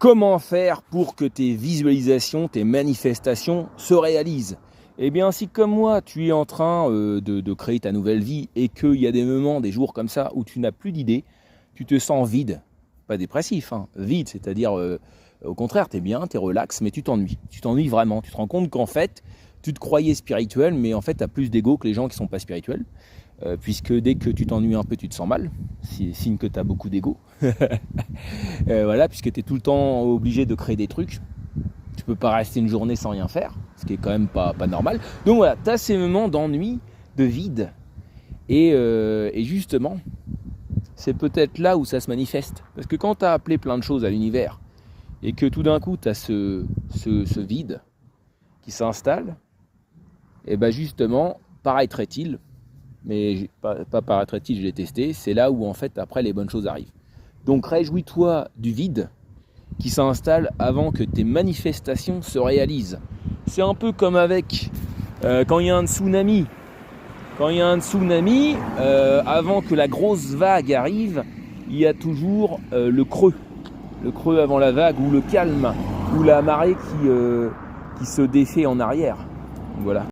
Comment faire pour que tes visualisations, tes manifestations se réalisent? Eh bien, si comme moi, tu es en train de créer ta nouvelle vie et qu'il y a des moments, des jours comme ça où tu n'as plus d'idées, tu te sens vide, pas dépressif, hein, vide, c'est-à-dire au contraire, tu es bien, tu es relax, mais tu t'ennuies vraiment. Tu te rends compte qu'en fait, tu te croyais spirituel, mais en fait, tu as plus d'ego que les gens qui ne sont pas spirituels. Puisque dès que tu t'ennuies un peu, tu te sens mal, c'est signe que tu as beaucoup d'ego. Voilà, puisque tu es tout le temps obligé de créer des trucs. Tu peux pas rester une journée sans rien faire, ce qui est quand même pas normal. Donc voilà, tu as ces moments d'ennui, de vide. Et justement, c'est peut-être là où ça se manifeste. Parce que quand tu as appelé plein de choses à l'univers, et que tout d'un coup, tu as ce vide qui s'installe, et bien justement, paraîtrait-il, mais pas paraîtrait-il, je l'ai testé, c'est là où en fait après les bonnes choses arrivent. Donc réjouis-toi du vide qui s'installe avant que tes manifestations se réalisent. C'est un peu comme avec quand il y a un tsunami. Quand il y a un tsunami, avant que la grosse vague arrive, il y a toujours le creux avant la vague, ou le calme, ou la marée qui se défait en arrière. Voilà.